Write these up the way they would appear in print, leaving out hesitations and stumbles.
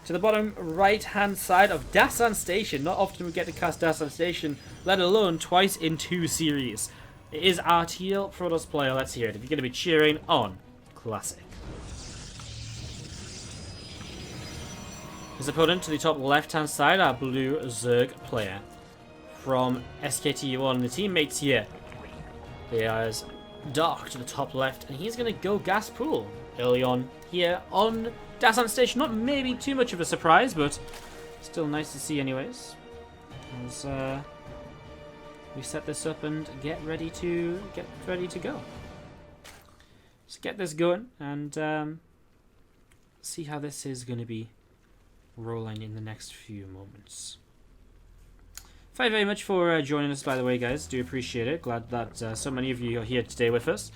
to the bottom right-hand side of Dasan Station. Not often we get to cast Dasan Station, let alone twice in 2 series. It is our teal Protoss player. Let's hear it. If you're going to be cheering on Classic. His opponent to the top left-hand side, our blue Zerg player from SKT1. The teammates here, there's Dark to the top left, and he's going to go gas pool early on here on Dasan Station. Not maybe too much of a surprise, but still nice to see anyways. As we set this up and get ready to go. Let's get this going and see how this is going to be rolling in the next few moments. Thank you very much for joining us, by the way, guys. Do appreciate it. Glad that so many of you are here today with us.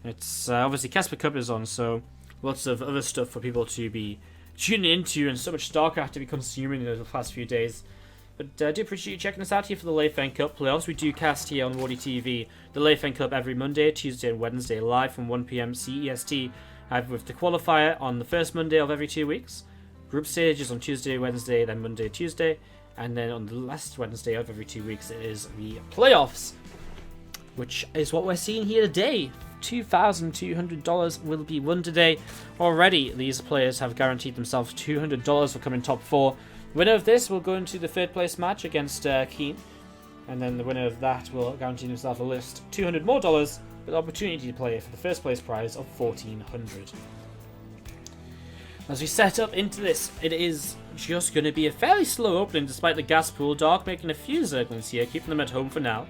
It's obviously Casper Cup is on, so lots of other stuff for people to be tuning into, and so much StarCraft to be consuming in the past few days. But do appreciate you checking us out here for the Leifeng Cup playoffs. We do cast here on WardiTV the Leifeng Cup every Monday, Tuesday, and Wednesday live from 1 PM CEST. With the qualifier on the first Monday of every 2 weeks. Group stages on Tuesday, Wednesday, then Monday, Tuesday, and then on the last Wednesday of every 2 weeks it is the playoffs, which is what we're seeing here today. $2,200 will be won today. Already, these players have guaranteed themselves $200 for coming top 4. Winner of this will go into the 3rd place match against Keen, and then the winner of that will guarantee himself a list $200 more with the opportunity to play for the 1st place prize of $1,400. As we set up into this, it is just going to be a fairly slow opening despite the gas pool. Dark making a few Zerglings here, keeping them at home for now.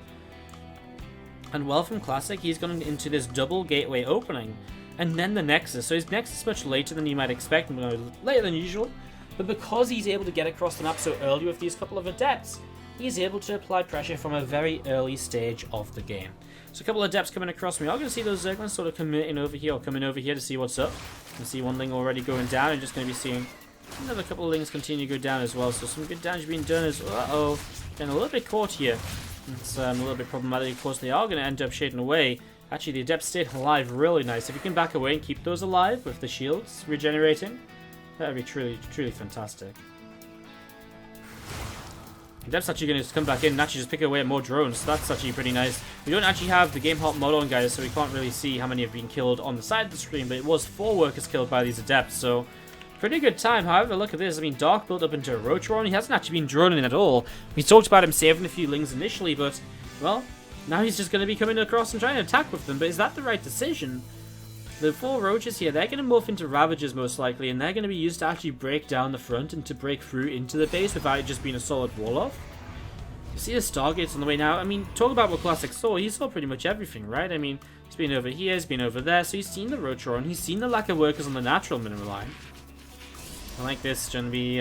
And well, from Classic, he's going into this double gateway opening. And then the Nexus. So his Nexus is much later than you might expect, later than usual. But because he's able to get across the map so early with these couple of Adepts, he's able to apply pressure from a very early stage of the game. So a couple of Adepts coming across. We are going to see those Zerglings sort of coming over here to see what's up. You can see one Ling already going down, and just going to be seeing another couple of Lings continue to go down as well. So some good damage being done as well. Getting a little bit caught here. It's a little bit problematic. Of course, they are going to end up shading away. Actually, the Adepts stayed alive really nice. If you can back away and keep those alive with the shields regenerating, that would be truly, truly fantastic. Adepts actually going to come back in and actually just pick away at more drones, so that's actually pretty nice. We don't actually have the game halt mod on, guys, so we can't really see how many have been killed on the side of the screen, but it was 4 workers killed by these Adepts, so pretty good time. However, look at this. I mean, Dark built up into a Roachron. He hasn't actually been droning at all. We talked about him saving a few Lings initially, but, well, now he's just going to be coming across and trying to attack with them, but is that the right decision? The 4 Roaches here, they're going to morph into Ravagers most likely, and they're going to be used to actually break down the front and to break through into the base without it just being a solid wall-off. You see the Stargates on the way now. I mean, talk about what Classic saw. He saw pretty much everything, right? I mean, he's been over here, he's been over there, so he's seen the Roachron, he's seen the lack of workers on the natural mineral line. I like this, going to be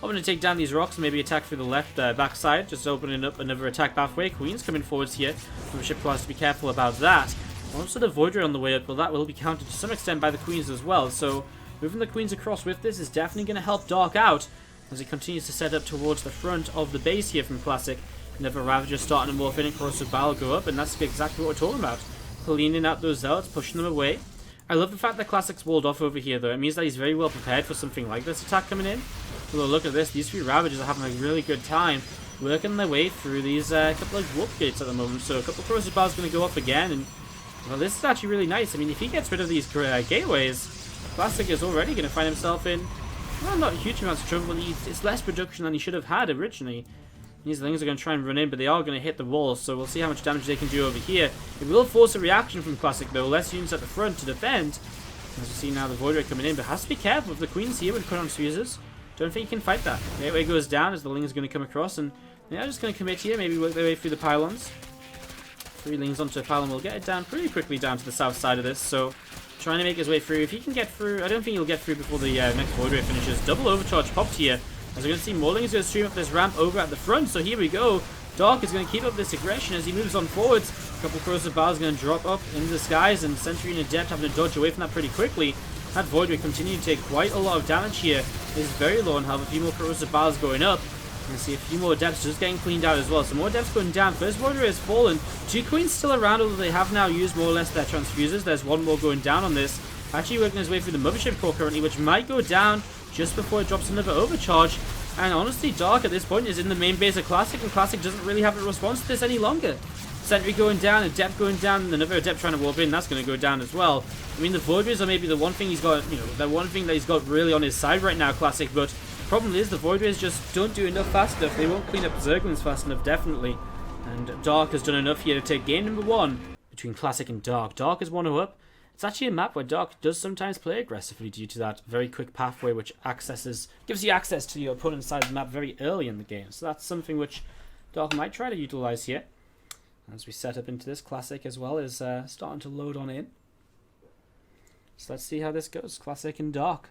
hoping to take down these rocks and maybe attack through the left backside, just opening up another attack pathway. Queen's coming forwards here, from ship class to be careful about that. Also the Void Ray on the way up, well, that will be countered to some extent by the Queens as well, so moving the Queens across with this is definitely going to help Dark out as he continues to set up towards the front of the base here from Classic. Another Ravager starting to morph in, across the battle go up, and that's exactly what we're talking about. Cleaning out those Zealots, pushing them away. I love the fact that Classic's walled off over here, though. It means that he's very well prepared for something like this attack coming in. Although, look at this. These 3 Ravagers are having a really good time working their way through these couple of warp gates at the moment. So a couple of Corrosive Bars going to go up again, and well, this is actually really nice. I mean, if he gets rid of these gateways, Classic is already going to find himself in, well, not huge amounts of trouble, but it's less production than he should have had originally. These Lings are going to try and run in, but they are going to hit the walls, so we'll see how much damage they can do over here. It will force a reaction from Classic, though. Less units at the front to defend. As we see now the Void Ray coming in, but has to be careful with the Queens here with Chronon's fuses. Don't think he can fight that. Gateway goes down as the Ling is going to come across, and they're just going to commit here, maybe work their way through the pylons. 3 Lings onto a pylon will get it down pretty quickly down to the south side of this, so trying to make his way through. If he can get through, I don't think he'll get through before the next Void Ray finishes. Double overcharge popped here. As we're going to see more Lings going to stream up this ramp over at the front, so here we go. Dark is going to keep up this aggression as he moves on forwards. A couple of Corrosive Bars going to drop up into the skies, and Sentry and Adept having to dodge away from that pretty quickly. That Void Ray continuing to take quite a lot of damage here. It is very low on health. A few more Corrosive Bars going up. You can see a few more Adepts just getting cleaned out as well. So more Adepts going down. First Void Ray has fallen. 2 Queens still around, although they have now used more or less their transfusers. There's one more going down on this. Actually working his way through the Mothership core currently, which might go down just before it drops another overcharge. And honestly, Dark at this point is in the main base of Classic, and Classic doesn't really have a response to this any longer. Sentry going down, Adept going down, and another Adept trying to warp in, that's going to go down as well. I mean, the Void Rays are maybe the one thing he's got, you know, the one thing that he's got really on his side right now, Classic, but the problem is the Void Rays just don't do enough fast enough. They won't clean up Zerglings fast enough, definitely. And Dark has done enough here to take game number 1 between Classic and Dark. Dark is 1-0 up. It's actually a map where Dark does sometimes play aggressively due to that very quick pathway which gives you access to your opponent's side of the map very early in the game. So that's something which Dark might try to utilize here. As we set up into this, Classic as well is starting to load on in. So let's see how this goes, Classic and Dark.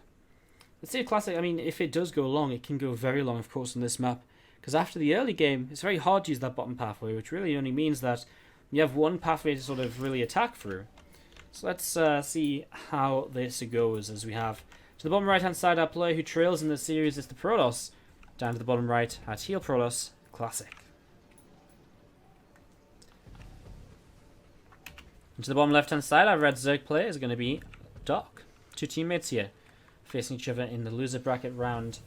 Let's see if Classic, I mean, if it does go long, it can go very long, of course, on this map. Because after the early game, it's very hard to use that bottom pathway, which really only means that you have one pathway to sort of really attack through. So let's see how this goes, as we have to the bottom right-hand side, our player who trails in the series is the Protoss. Down to the bottom right, our Teal Protoss, Classic. And to the bottom left-hand side, our red Zerg player is going to be Dark. Two teammates here, facing each other in the loser bracket round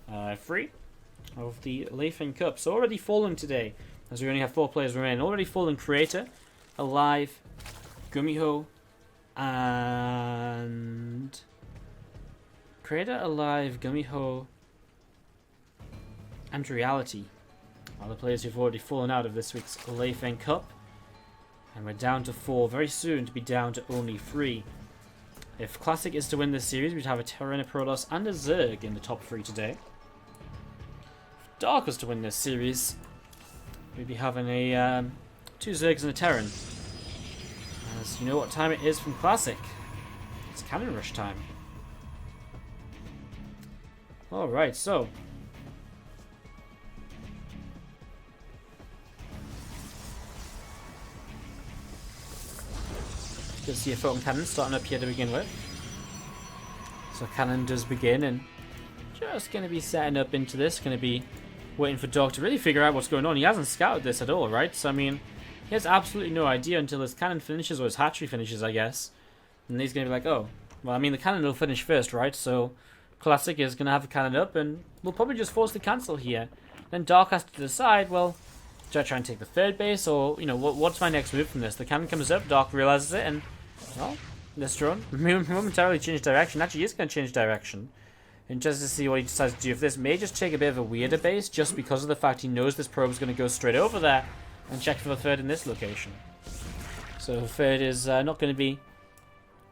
3 of the Leifeng Cup. So already fallen today, as we only have 4 players remaining. Already fallen Creator, Alive, Gumiho, and Creator, Alive, Gumiho, and Reality are the players who've already fallen out of this week's Leifeng Cup. And we're down to 4, very soon to be down to only 3. If Classic is to win this series, we'd have a Terran, a Protoss, and a Zerg in the top 3 today. If Dark was to win this series, we'd be having a 2 Zergs and a Terran. As you know what time it is from Classic. It's Cannon Rush time. Alright, so good to see a Photon Cannon starting up here to begin with. So Cannon does begin, and just going to be setting up into this. Going to be waiting for Dark to really figure out what's going on. He hasn't scouted this at all, right? So I mean, he has absolutely no idea until his cannon finishes, or his hatchery finishes, I guess. And he's going to be like, oh, well, I mean, the cannon will finish first, right? So Classic is going to have a cannon up, and we'll probably just force the cancel here. Then Dark has to decide, well, do I try and take the third base, or, you know, what's my next move from this? The cannon comes up, Dark realizes it, and, well, this drone momentarily changed direction. Actually, he is going to change direction. And just to see what he decides to do. If this may just take a bit of a weirder base, just because of the fact he knows this probe is going to go straight over there, and check for the third in this location. So the third is not going to be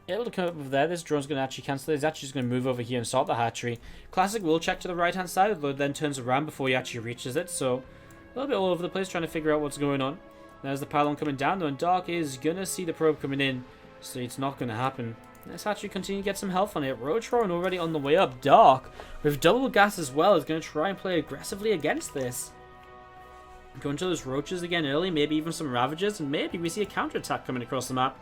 able to come up over there. This drone's going to actually cancel it. He's actually just going to move over here and start the hatchery. Classic will check to the right hand side, although it then turns around before he actually reaches it. So a little bit all over the place trying to figure out what's going on. There's the pylon coming down though, and Dark is going to see the probe coming in, so it's not going to happen. Let's actually continue to get some health on it. Rotron already on the way up. Dark, with double gas as well, is going to try and play aggressively against this. Go into those roaches again early, maybe even some Ravagers, and maybe we see a counterattack coming across the map.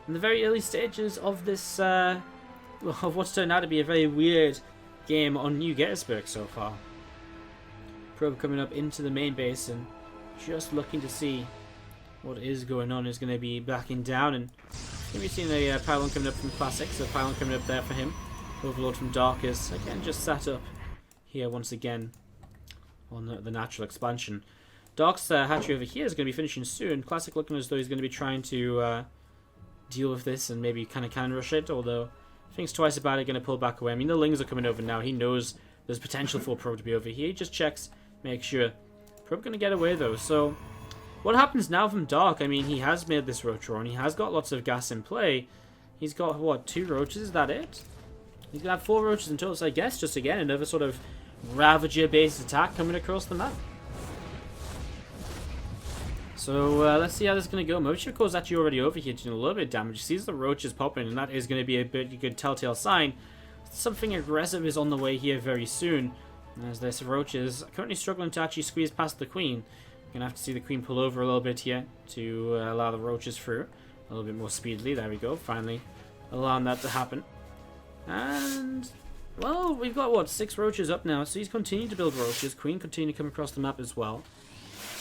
In the very early stages of this, of what's turned out to be a very weird game on New Gettysburg so far. Probe coming up into the main base and just looking to see what is going on. Is going to be backing down, and we've seen a pylon coming up from Classic, so pylon coming up there for him. Overlord from Dark is again just sat up here once again on the natural expansion. Dark's hatchery over here is going to be finishing soon. Classic looking as though he's going to be trying to deal with this and maybe kind of cannon rush it, although thinks twice about it, going to pull back away. I mean, the Lings are coming over now. He knows there's potential for a probe to be over here. He just checks, makes sure. Probe going to get away though, so what happens now from Dark? I mean, he has made this Rotron. He has got lots of gas in play. He's got, what, 2 roaches? Is that it? He's going to have 4 roaches in total, so I guess just again another sort of Ravager-based attack coming across the map. So let's see how this is going to go. Motion Core is actually already over here doing a little bit of damage. He sees the roaches popping, and that is going to be a bit good telltale sign. Something aggressive is on the way here very soon. As this roach is currently struggling to actually squeeze past the Queen. Gonna have to see the Queen pull over a little bit here to allow the roaches through a little bit more speedily. There we go, finally allowing that to happen. And well, we've got what, 6 roaches up now, so he's continued to build roaches. Queen continue to come across the map as well.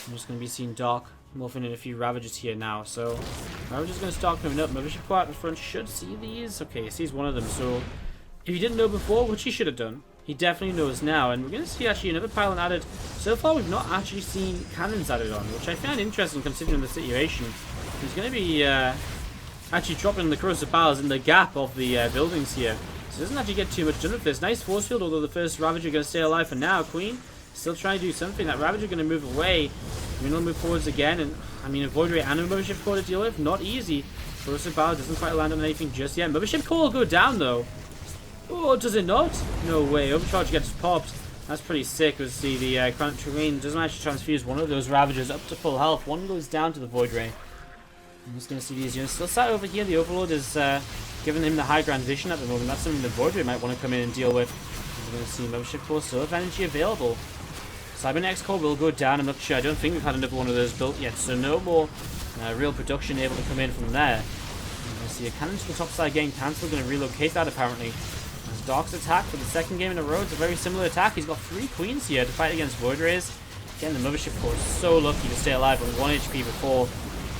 I'm just gonna be seeing Dark morphing in a few Ravagers here now, so Ravagers gonna start coming up. Ravagers quite at the front should see these. Okay, he sees one of them, so if he didn't know before, which he should have done, he definitely knows now. And we're going to see actually another pylon added. So far, we've not actually seen cannons added on, which I find interesting considering the situation. He's going to be actually dropping the corrosive piles in the gap of the buildings here. So he doesn't actually get too much done with this. Nice force field, although the first Ravager going to stay alive for now. Queen still trying to do something. That Ravager going to move away. Queen will move forwards again. And I mean, a Void Ray and a Mothership Core to deal with, not easy. Corrosive pile doesn't quite land on anything just yet. Mothership Core will go down though. Oh, does it not? No way. Overcharge gets popped. That's pretty sick. We'll see the Chronic Terrain doesn't actually transfuse one of those Ravagers up to full health. One goes down to the Void Ray. I'm just going to see these units still sat over here. The Overlord is giving him the high ground vision at the moment. That's something the Void Ray might want to come in and deal with. We're going to see Mothership Core still have energy available. Cybernex Core will go down. I'm not sure. I don't think we've had another one of those built yet. So no more real production able to come in from there. We're going to see a cannon to the top side getting cancelled. Going to relocate that apparently. As Dark's attack for the second game in a row. It's a very similar attack. He's got 3 Queens here to fight against Void Rays. Again, the Mothership Core is so lucky to stay alive on 1 HP before.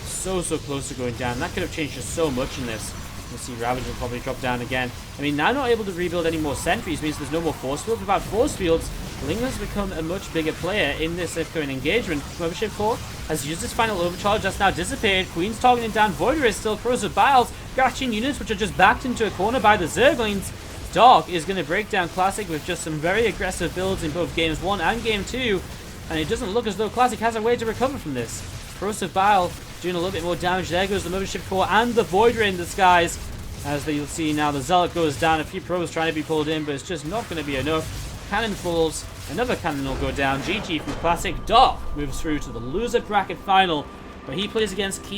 So close to going down. That could have changed just so much in this. We'll see Ravager will probably drop down again. I mean, now not able to rebuild any more sentries means there's no more force fields. Without force fields, Ling has become a much bigger player in this current engagement. Mothership Core has used his final overcharge. That's now dissipated. Queen's targeting down. Void Ray is still corrosive biles. Catching units which are just backed into a corner by the Zerglings. Dark is going to break down Classic with just some very aggressive builds in both games 1 and game 2. And it doesn't look as though Classic has a way to recover from this. Corrosive Bile doing a little bit more damage. There goes the Mothership Core and the Void Ray in disguise. As you'll see now, the Zealot goes down. A few pros trying to be pulled in, but it's just not going to be enough. Cannon falls. Another cannon will go down. GG from Classic. Dark moves through to the loser bracket final, where he plays against Key.